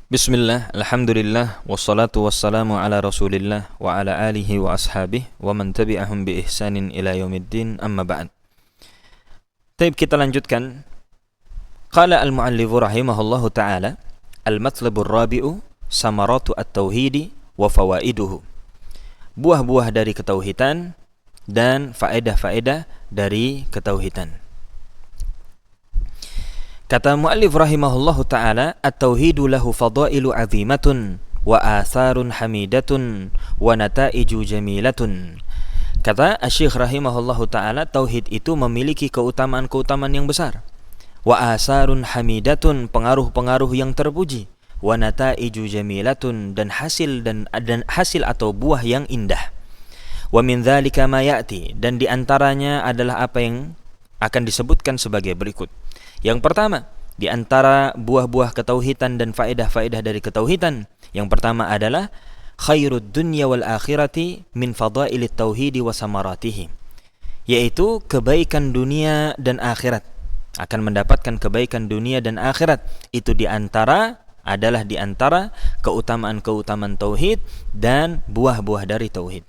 Bismillah, alhamdulillah, wassalatu wassalamu ala rasulillah wa ala alihi wa ashabih wa man tabi'ahum bi ihsanin ila yaumiddin, amma ba'd. Taib, kita lanjutkan. Qala al-muallifu rahimahullahu ta'ala, al-matlabur rabi'u samaratu at-tauhidi wa fawaiduhu. Buah-buah dari ketauhidan dan faedah-faedah dari ketauhidan. Kata muallif rahimahullahu ta'ala, at-tauhidu lahu fadailu azimatun wa atharun hamidatun wa nataiju jamilatun. Kata Asy-Syaikh rahimahullahu ta'ala, tauhid itu memiliki keutamaan-keutamaan yang besar. Wa atharun hamidatun, pengaruh-pengaruh yang terpuji. Wa nataiju jamilatun, dan hasil atau buah yang indah. Wa min dzalika ma ya'ti, dan di antaranya adalah apa yang akan disebutkan sebagai berikut. Yang pertama, di antara buah-buah ketauhidan dan faedah-faedah dari ketauhidan, yang pertama adalah khairud dunya wal akhirati min fadailit tauhidi wa samaratihi, yaitu kebaikan dunia dan akhirat. Akan mendapatkan kebaikan dunia dan akhirat itu adalah di antara keutamaan-keutamaan tauhid dan buah-buah dari tauhid.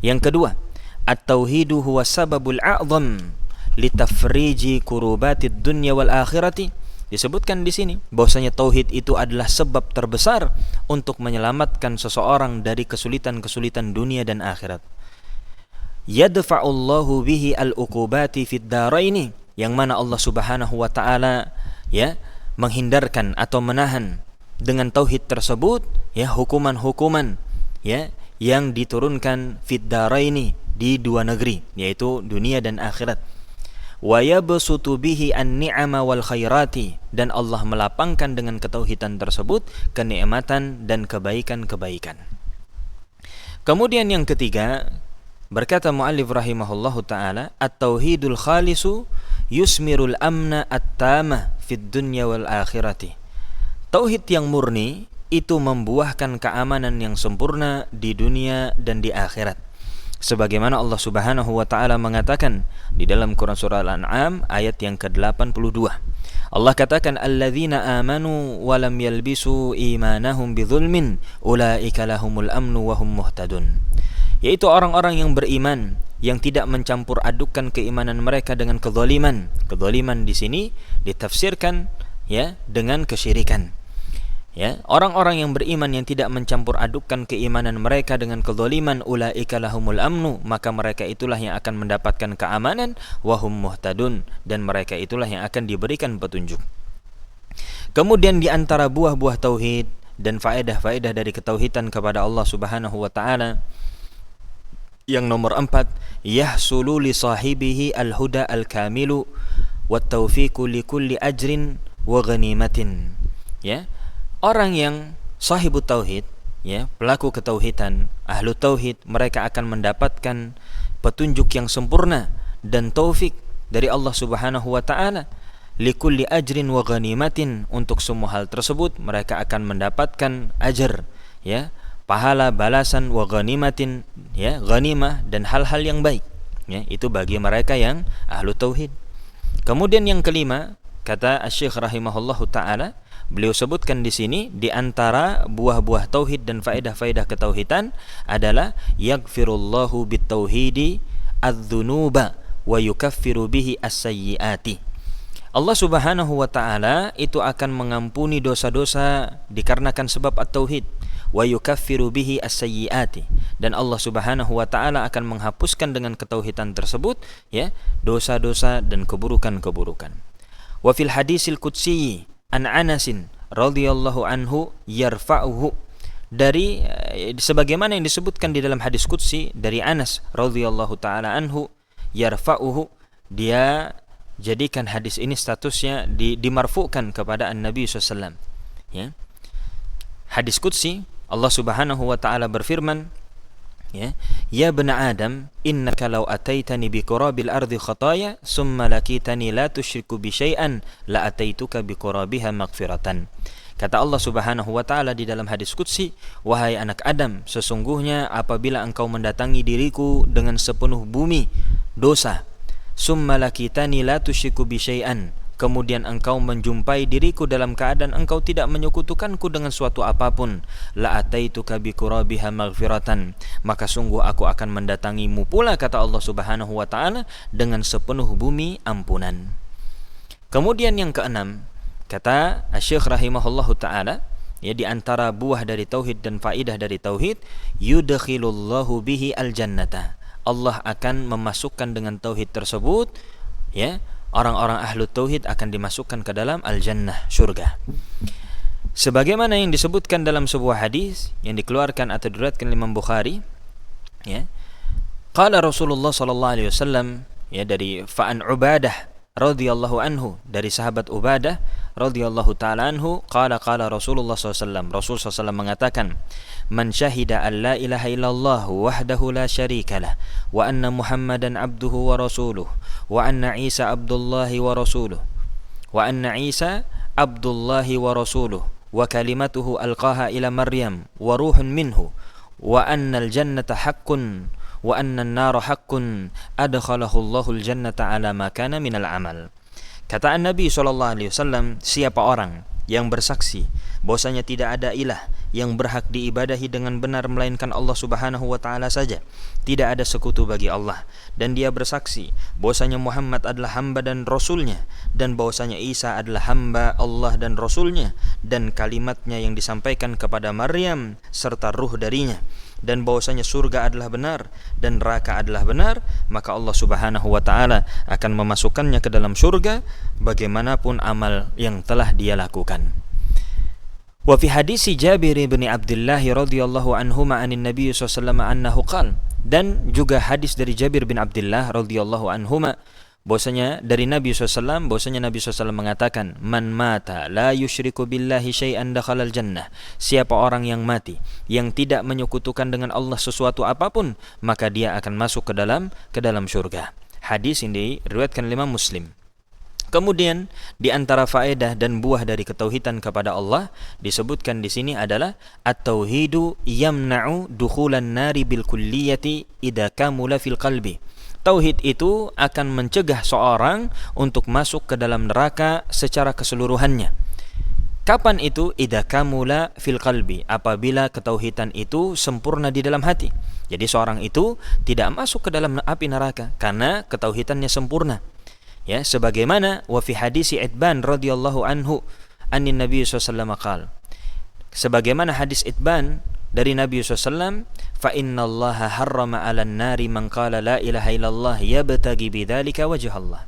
Yang kedua, at-tauhidu huwa sababul a'zam litafriji kurubatid dunya wal akhirati. Disebutkan di sini bahwasanya tauhid itu adalah sebab terbesar untuk menyelamatkan seseorang dari kesulitan-kesulitan dunia dan akhirat. Yadfa'ullahu bihi al-uqubati fid daraini, yang mana Allah Subhanahu wa taala menghindarkan atau menahan dengan tauhid tersebut hukuman-hukuman yang diturunkan fid daraini, di dua negeri, yaitu dunia dan akhirat. Wa yabsutu bihi an-ni'ama wal khairati, dan Allah melapangkan dengan ketauhidan tersebut kenikmatan dan kebaikan-kebaikan. Kemudian yang ketiga, berkata muallif rahimahullahu taala, at-tauhidul khalisu yusmirul amna at-tama fid dunya wal akhirati. Tauhid yang murni itu membuahkan keamanan yang sempurna di dunia dan di akhirat. Sebagaimana Allah Subhanahu wa taala mengatakan di dalam Quran surah Al-An'am ayat yang ke-82. Allah katakan, alladzina amanu wa lam yalbisu imanahum bidzulmin ulaika lahumul amnu wa hum muhtadun. Yaitu orang-orang yang beriman yang tidak mencampur adukan keimanan mereka dengan kezaliman. Kezaliman di sini ditafsirkan dengan kesyirikan. Orang-orang yang beriman yang tidak mencampur adukan keimanan mereka dengan kezaliman, ulaika lahumul amnu, maka mereka itulah yang akan mendapatkan keamanan, wahum muhtadun, dan mereka itulah yang akan diberikan petunjuk. Kemudian di antara buah-buah tauhid dan faedah-faedah dari ketauhidan kepada Allah Subhanahu wa taala, yang nomor 4, yahsulu li sahibihi al-huda al-kamilu wat taufiqu li kulli ajrin wa ghanimatin. Orang yang sahibut tauhid, pelaku ketauhidan, ahlu tauhid, mereka akan mendapatkan petunjuk yang sempurna dan taufik dari Allah Subhanahu wa taala. Likulli ajrin wa ghanimatin, untuk semua hal tersebut mereka akan mendapatkan ajar, pahala, balasan, wa ghanimatin, ghanimah, dan hal-hal yang baik. Itu bagi mereka yang ahlu tauhid. Kemudian yang kelima, kata Asy-Syaikh rahimahullahu taala, beliau sebutkan di sini di antara buah-buah tauhid dan faedah-faedah ketauhidan adalah yaghfirullahu bitauhidi adz-dzunuba wa yukaffiru bihi as-sayyiati. Allah Subhanahu wa taala itu akan mengampuni dosa-dosa dikarenakan sebab at-tauhid, wa yukaffiru bihi as-sayyiati, dan Allah Subhanahu wa taala akan menghapuskan dengan ketauhidan tersebut dosa-dosa dan keburukan-keburukan. Wa fil hadisil qudsi an Anasin radhiyallahu anhu yarfa'uhu, dari sebagaimana yang disebutkan di dalam hadis qudsi dari Anas radhiyallahu taala anhu, yarfa'uhu, dia jadikan hadis ini statusnya dimarfu'kan kepada an-nabi sallallahu alaihi wasallam. Hadis qudsi, Allah Subhanahu wa taala berfirman, ya bani Adam, innaka law ataitani bi qurabil ardi khataya summa lakitani la tusyriku bi syai'an la ataituka bi qurabiha maghfiratan. Kata Allah Subhanahu wa taala di dalam hadis qudsi, wahai anak Adam, sesungguhnya apabila engkau mendatangi diriku dengan sepenuh bumi dosa, summa lakitani la tusyriku bi syai'an, kemudian engkau menjumpai diriku dalam keadaan engkau tidak menyekutukanku dengan suatu apapun, la ataituka bi qurabiha maghfiratan, maka sungguh aku akan mendatangimu pula, kata Allah Subhanahu wa taala, dengan sepenuh bumi ampunan. Kemudian yang keenam, kata Syekh rahimahullahu taala, ya, di antara buah dari tauhid dan faidah dari tauhid, yudkhilullahu bihi aljannata, Allah akan memasukkan dengan tauhid tersebut, ya, orang-orang ahlu tauhid akan dimasukkan ke dalam al-jannah, surga. Sebagaimana yang disebutkan dalam sebuah hadis yang dikeluarkan atau diriwayatkan Imam Bukhari, ya, qala Rasulullah sallallahu alaihi wasallam, ya, dari Fa'an Ubadah radhiyallahu anhu, dari sahabat Ubadah radhiyallahu taala anhu, qala Rasulullah SAW, Rasul SAW mengatakan, man syahida an la ilaha illallah wahdahu la syarikalah wa anna Muhammadan abduhu wa rasuluh wa anna Isa abdullahi wa rasuluh wa anna Isa abdullahi wa rasuluh wa kalimatuhu alqaha ila Maryam wa ruhun minhu wa anna al-jannata haqqun wa anna an-nara haqqun adkhalahu Allahul jannata ala ma kana minal amal. Kata Nabi SAW, siapa orang yang bersaksi bahwasanya tidak ada ilah yang berhak diibadahi dengan benar melainkan Allah Subhanahu wa taala saja, tidak ada sekutu bagi Allah, dan dia bersaksi bahwasanya Muhammad adalah hamba dan rasulnya, dan bahwasanya Isa adalah hamba Allah dan rasulnya, dan kalimatnya yang disampaikan kepada Maryam serta ruh darinya, dan bahwasanya surga adalah benar dan neraka adalah benar, maka Allah Subhanahu wa taala akan memasukkannya ke dalam surga bagaimanapun amal yang telah dia lakukan. Wa fi hadis Jabir bin Abdullah radhiyallahu anhuma anin Nabi sallallahu annahu qala, dan juga hadis dari Jabir bin Abdullah radhiyallahu anhuma bahwasanya dari Nabi SAW, bahwasanya Nabi SAW mengatakan, man mata la yusyriku billahi syai'an dakhalal jannah, siapa orang yang mati yang tidak menyekutukan dengan Allah sesuatu apapun, maka dia akan masuk ke dalam surga. Hadis ini diriwayatkan oleh Imam Muslim. Kemudian di antara faedah dan buah dari ketauhidan kepada Allah disebutkan di sini adalah at-tauhidu yamna'u dukhulan nari bil kulliyati idza kamula fil qalbi. Tauhid itu akan mencegah seorang untuk masuk ke dalam neraka secara keseluruhannya. Kapan itu? Idza kamula fil qalbi, apabila ketauhidan itu sempurna di dalam hati. Jadi seorang itu tidak masuk ke dalam api neraka karena ketauhidannya sempurna. Ya, sebagaimana wa fi hadis Itban radhiyallahu anhu anin Nabi sallallahu alaihi wasallam, sebagaimana hadis Itban dari Nabi SAW, fa innallaha harrama 'alan nari man qala la ilaha illallah yabtaghi bidzalika wajh Allah.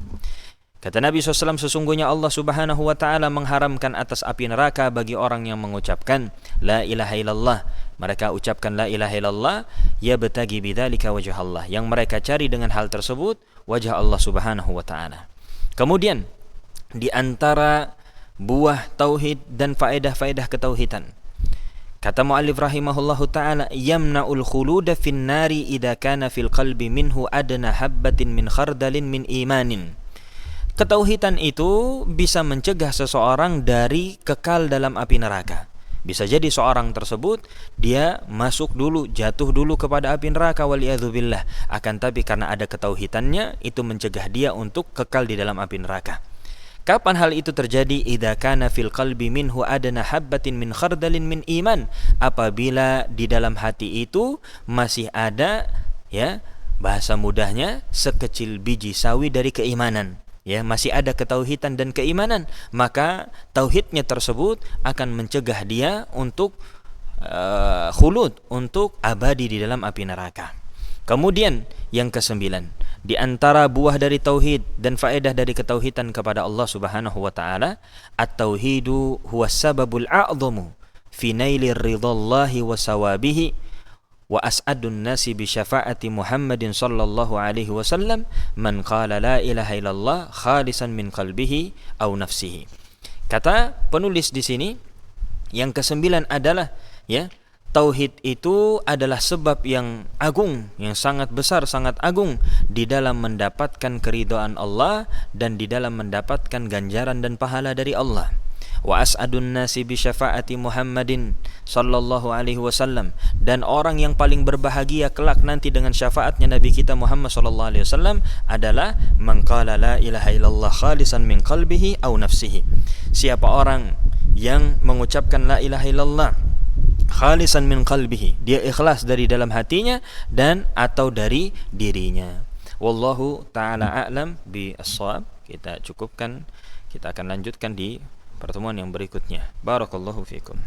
Kata Nabi SAW, sesungguhnya Allah Subhanahu wa taala mengharamkan atas api neraka bagi orang yang mengucapkan la ilaha illallah. Mereka ucapkan la ilaha illallah yabtaghi bidzalika wajh Allah, yang mereka cari dengan hal tersebut wajah Allah Subhanahu wa taala. Kemudian di antara buah tauhid dan faedah-faedah ketauhidan, kata muallif rahimahullahu taala, yamna'ul khuluda fin nari idza kana fil qalbi minhu adna habbatin min khardalin min imanin. Ketauhidan itu bisa mencegah seseorang dari kekal dalam api neraka. Bisa jadi seorang tersebut dia masuk dulu, jatuh dulu kepada api neraka waliyadzubillah, akan tapi karena ada ketauhidannya itu mencegah dia untuk kekal di dalam api neraka. Kapan hal itu terjadi? Idza kana fil qalbi minhu adna habbatin min khardalin min iman, apabila di dalam hati itu masih ada, ya, bahasa mudahnya, sekecil biji sawi dari keimanan. Ya, masih ada ketauhidan dan keimanan, maka tauhidnya tersebut akan mencegah dia untuk khulud, untuk abadi di dalam api neraka. Kemudian yang kesembilan, di antara buah dari tauhid dan faedah dari ketauhidan kepada Allah Subhanahu wa taala, at-tauhidu huwa sababul a'dhamu fi nailir ridallahi wa sawabihi wa as'adun nasi bi syafaati Muhammadin sallallahu alaihi wasallam man qala la ilaha illallah khalisan min qalbihi aw nafsihi. Kata penulis di sini, yang kesembilan adalah, ya, tauhid itu adalah sebab yang agung, yang sangat besar, sangat agung di dalam mendapatkan keridhaan Allah dan di dalam mendapatkan ganjaran dan pahala dari Allah. wa as'adun nasi bi syafaati Muhammadin sallallahu alaihi wasallam, dan orang yang paling berbahagia kelak nanti dengan syafaatnya Nabi kita Muhammad sallallahu alaihi wasallam adalah man qala la ilaha illallah khalisan min qalbihi aw nafsihi, siapa orang yang mengucapkan la ilaha illallah khalisan min qalbihi, dia ikhlas dari dalam hatinya dan atau dari dirinya. Wallahu ta'ala a'lam bi as-shawab. Kita cukupkan, kita akan lanjutkan di pertemuan yang berikutnya. Barakallahu fikum.